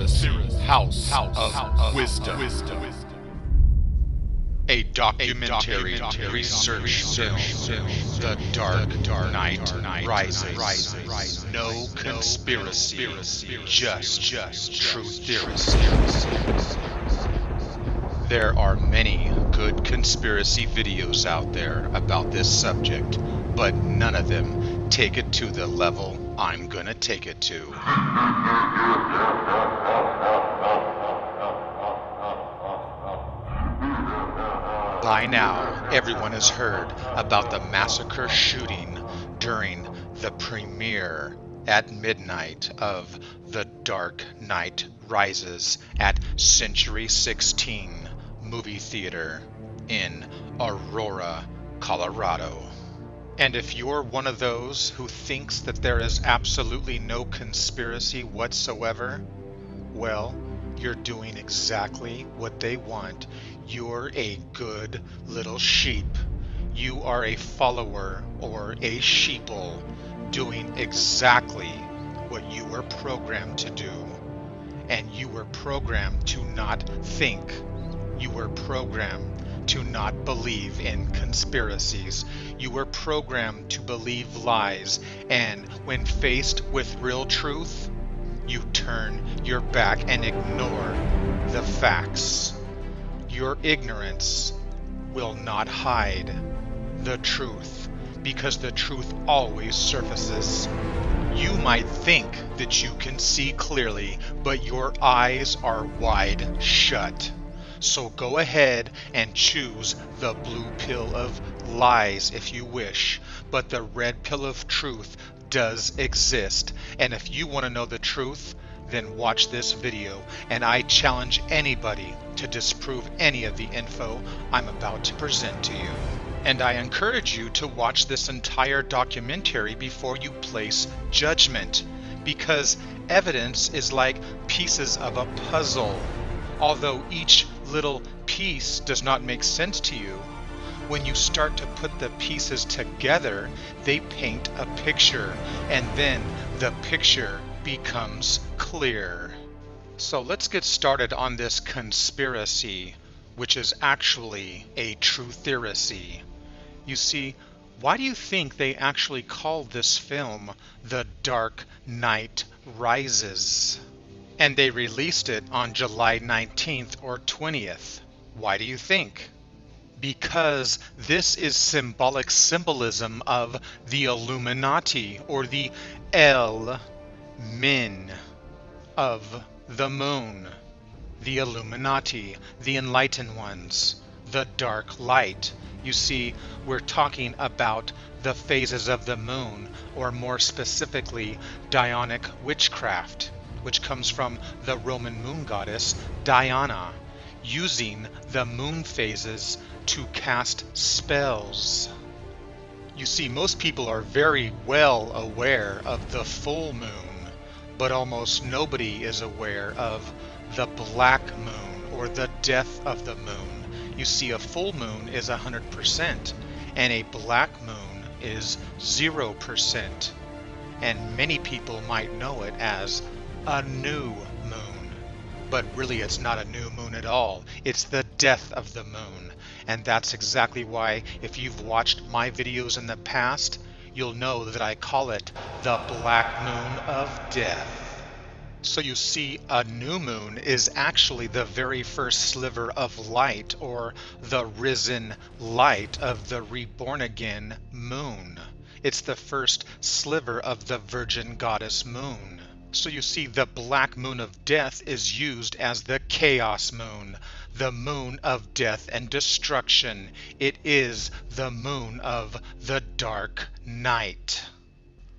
Truthiracy, House of Wisdom. A documentary research film, The Dark Knight Rises. No conspiracy, just Truthiracy. There are many good conspiracy videos out there about this subject, but none of them take it to the level I'm gonna take it to. By now, everyone has heard about the massacre shooting during the premiere at midnight of The Dark Knight Rises at Century 16 Movie Theater in Aurora, Colorado. And if you're one of those who thinks that there is absolutely no conspiracy whatsoever, well, you're doing exactly what they want. You're a good little sheep. You are a follower or a sheeple doing exactly what you were programmed to do. And you were programmed to not think. You were programmed to not believe in conspiracies. You were programmed to believe lies. And when faced with real truth, you turn your back and ignore the facts. Your ignorance will not hide the truth, because the truth always surfaces. You might think that you can see clearly, but your eyes are wide shut. So go ahead and choose the blue pill of lies if you wish, but the red pill of truth does exist. And if you want to know the truth, then watch this video, and I challenge anybody to disprove any of the info I'm about to present to you. And I encourage you to watch this entire documentary before you place judgment, because evidence is like pieces of a puzzle. Although each little piece does not make sense to you, when you start to put the pieces together, they paint a picture, and then the picture becomes clear. So let's get started on this conspiracy, which is actually a truthiracy. You see, why do you think they actually called this film The Dark Knight Rises? And they released it on July 19th or 20th. Why do you think? Because this is symbolic symbolism of the Illuminati, or the El-Min of the moon. The Illuminati, the enlightened ones, the dark light. You see, we're talking about the phases of the moon, or more specifically, Dionic witchcraft, which comes from the Roman moon goddess Diana, using the moon phases to cast spells. You see, most people are very well aware of the full moon, but almost nobody is aware of the black moon, or the death of the moon. You see, a full moon is 100%, and a black moon is 0%. And many people might know it as a new moon, but really it's not a new moon at all. It's the death of the moon. And that's exactly why, if you've watched my videos in the past, you'll know that I call it the black moon of death. So you see, a new moon is actually the very first sliver of light, or the risen light of the reborn again moon. It's the first sliver of the virgin goddess moon. So you see, the black moon of death is used as the chaos moon, the moon of death and destruction. It is the moon of the dark night.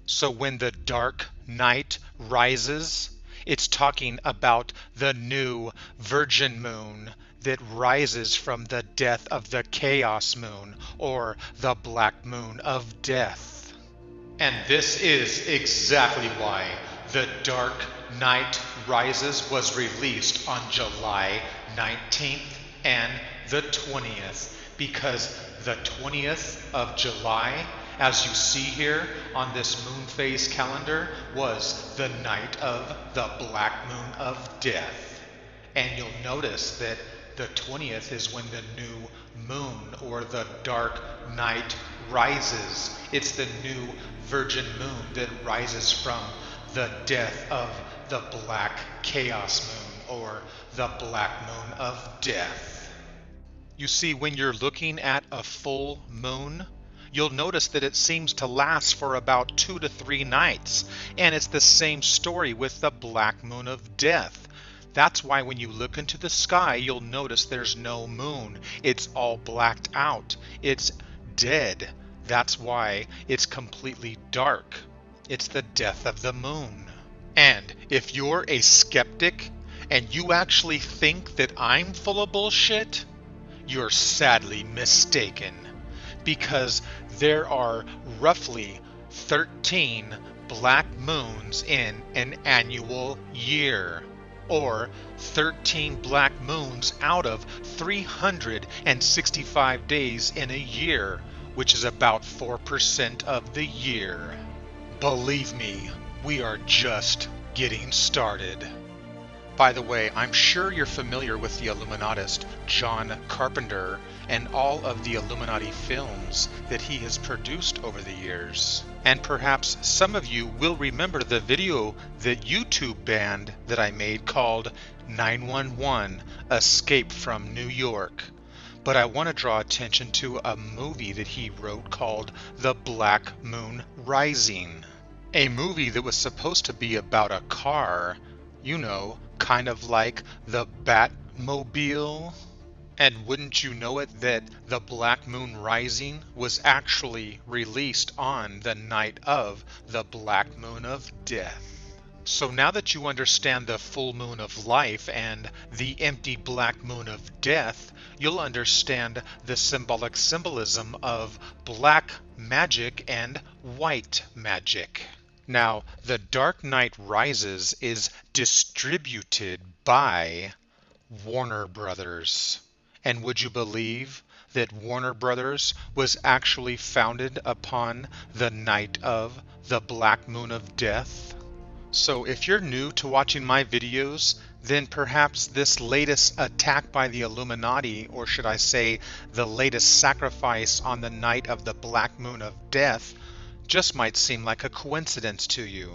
So when the dark night rises, it's talking about the new virgin moon that rises from the death of the chaos moon, or the black moon of death. And this is exactly why The Dark Knight Rises was released on July 19th and the 20th, because the 20th of July as you see here on this moon phase calendar, was the night of the black moon of death. And you'll notice that the 20th is when the new moon or the dark night rises. It's the new virgin moon that rises from the death of the black chaos moon or the black moon of death. You see, when you're looking at a full moon, you'll notice that it seems to last for about 2 to 3 nights. And it's the same story with the black moon of death. That's why when you look into the sky, you'll notice there's no moon. It's all blacked out. It's dead. That's why it's completely dark. It's the death of the moon. And if you're a skeptic and you actually think that I'm full of bullshit, you're sadly mistaken, because there are roughly 13 black moons in an annual year, or 13 black moons out of 365 days in a year, which is about 4% of the year. Believe me, we are just getting started. By the way, I'm sure you're familiar with the Illuminatist John Carpenter and all of the Illuminati films that he has produced over the years. And perhaps some of you will remember the video that YouTube banned that I made called 911 Escape from New York. But I want to draw attention to a movie that he wrote called The Black Moon Rising. A movie that was supposed to be about a car, you know, kind of like the Batmobile. And wouldn't you know it that The Black Moon Rising was actually released on the night of the Black Moon of Death. So now that you understand the full moon of life and the empty black moon of death, you'll understand the symbolic symbolism of black magic and white magic. Now, The Dark Knight Rises is distributed by Warner Brothers. And would you believe that Warner Brothers was actually founded upon the night of the Black Moon of Death? So if you're new to watching my videos, then perhaps this latest attack by the Illuminati, or should I say the latest sacrifice on the night of the Black Moon of Death, just might seem like a coincidence to you.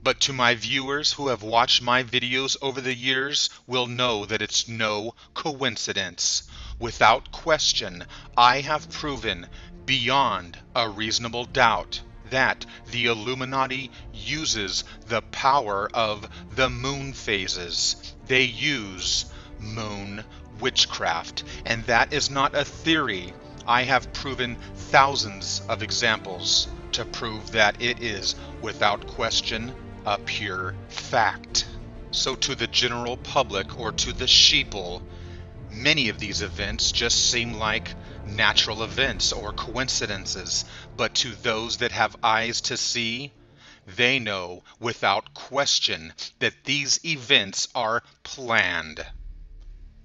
But to my viewers who have watched my videos over the years will know that it's no coincidence. Without question, I have proven beyond a reasonable doubt that the Illuminati uses the power of the moon phases. They use moon witchcraft, and that is not a theory. I have proven thousands of examples to prove that it is, without question, a pure fact. So to the general public or to the sheeple, many of these events just seem like natural events or coincidences, but to those that have eyes to see, they know without question that these events are planned.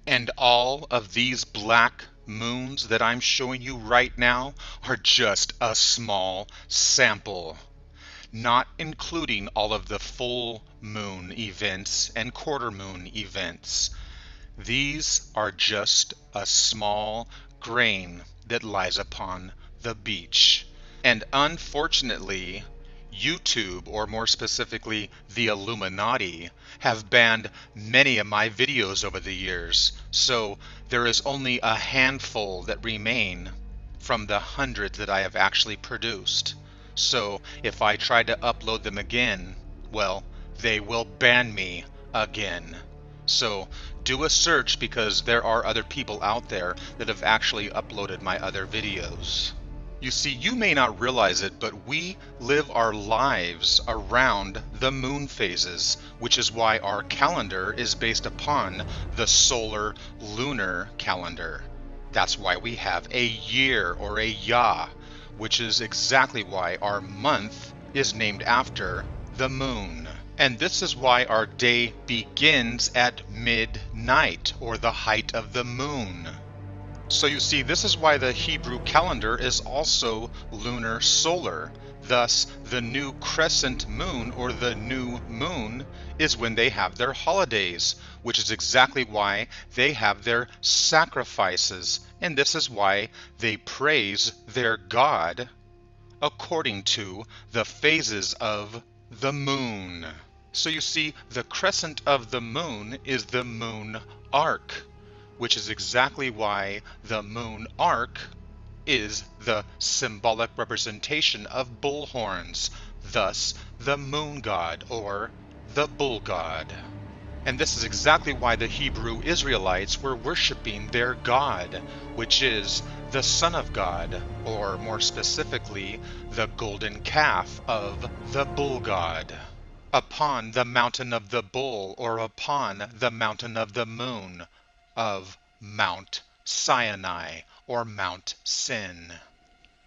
And all of these black moons that I'm showing you right now are just a small sample, not including all of the full moon events and quarter moon events. These are just a small grain that lies upon the beach. And unfortunately, YouTube, or more specifically the Illuminati, have banned many of my videos over the years, so there is only a handful that remain from the hundreds that I have actually produced. So if I try to upload them again, well, they will ban me again. So do a search, because there are other people out there that have actually uploaded my other videos. You see, you may not realize it, but we live our lives around the moon phases, which is why our calendar is based upon the solar lunar calendar. That's why we have a year, or a ya, which is exactly why our month is named after the moon. And this is why our day begins at midnight, or the height of the moon. So you see, this is why the Hebrew calendar is also lunar solar. Thus, the new crescent moon or the new moon is when they have their holidays, which is exactly why they have their sacrifices. And this is why they praise their God according to the phases of the moon. So you see, the crescent of the moon is the moon arc, which is exactly why the moon arc is the symbolic representation of bull horns, thus the moon god or the bull god. And this is exactly why the Hebrew Israelites were worshiping their God, which is the Son of God, or more specifically, the golden calf of the bull god. Upon the mountain of the bull, or upon the mountain of the moon, of Mount Sinai, or Mount Sin.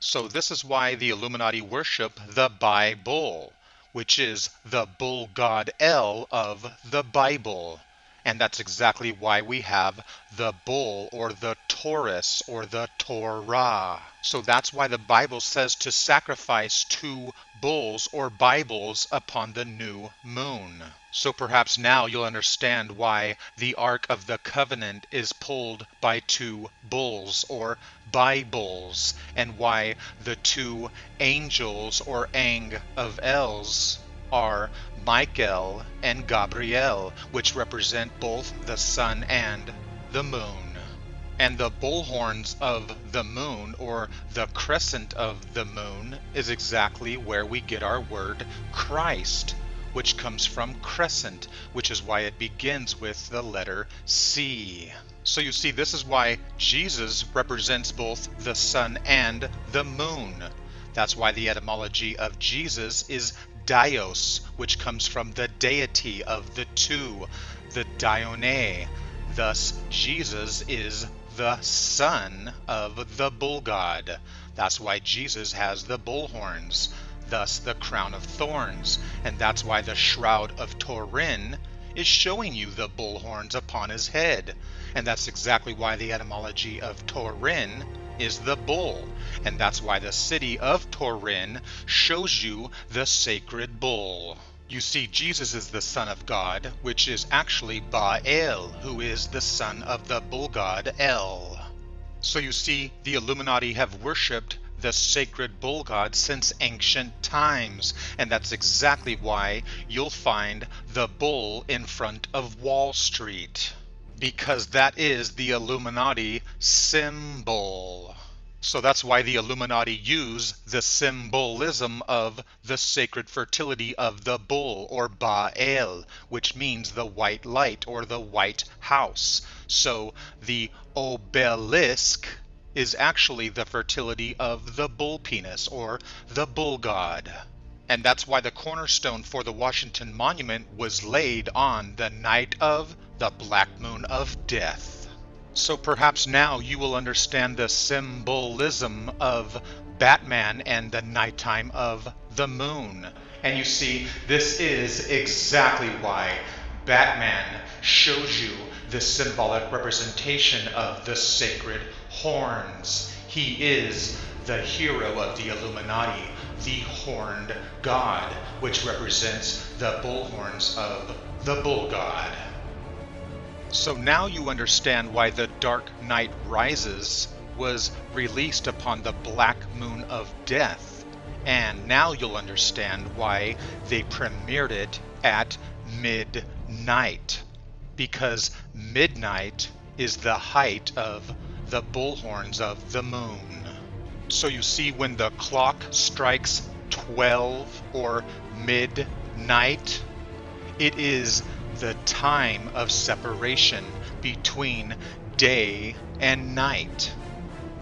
So this is why the Illuminati worship the Bible, which is the bull god El of the Bible. And that's exactly why we have the bull or the Taurus or the Torah. So that's why the Bible says to sacrifice 2 bulls or Bibles upon the new moon. So perhaps now you'll understand why the Ark of the Covenant is pulled by 2 bulls or Bibles, and why the 2 angels or of Els are Michael and Gabriel, which represent both the sun and the moon. And the bullhorns of the moon, or the crescent of the moon, is exactly where we get our word Christ, which comes from crescent, which is why it begins with the letter C. So you see, this is why Jesus represents both the sun and the moon. That's why the etymology of Jesus is Dios, which comes from the deity of the two, the Dione. Thus, Jesus is the son of the bull god. That's why Jesus has the bull horns, thus the crown of thorns. And that's why the shroud of Turin is showing you the bull horns upon his head. And that's exactly why the etymology of Turin is the bull. And that's why the city of Turin shows you the sacred bull. You see, Jesus is the Son of God, which is actually Baal, who is the son of the bull god El. So you see, the Illuminati have worshipped the sacred bull god since ancient times, and that's exactly why you'll find the bull in front of Wall Street, because that is the Illuminati symbol. So that's why the Illuminati use the symbolism of the sacred fertility of the bull, or Baal, which means the white light or the white house. So the obelisk is actually the fertility of the bull penis, or the bull god. And that's why the cornerstone for the Washington Monument was laid on the night of the Black Moon of Death. So perhaps now you will understand the symbolism of Batman and the nighttime of the moon. And you see, this is exactly why Batman shows you the symbolic representation of the sacred horns. He is the hero of the Illuminati, the horned god, which represents the bullhorns of the bull god. So now you understand why The Dark Knight Rises was released upon the Black Moon of Death. And now you'll understand why they premiered it at midnight. Because midnight is the height of the bullhorns of the moon. So you see, when the clock strikes 12 or midnight, it is the time of separation between day and night.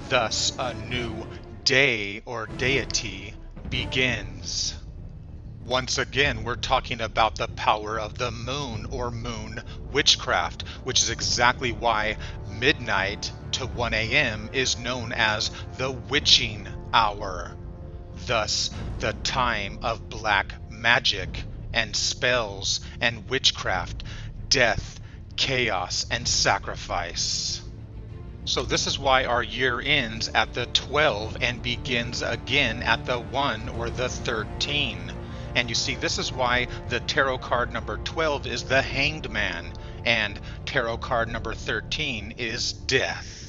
Thus, a new day or deity begins. Once again, we're talking about the power of the moon or moon witchcraft, which is exactly why midnight to 1 a.m. is known as the witching hour. Thus, the time of black magic and spells and witchcraft, death, chaos, and sacrifice. So this is why our year ends at the 12 and begins again at the 1 or the 13. And you see, this is why the tarot card number 12 is the Hanged Man and tarot card number 13 is Death.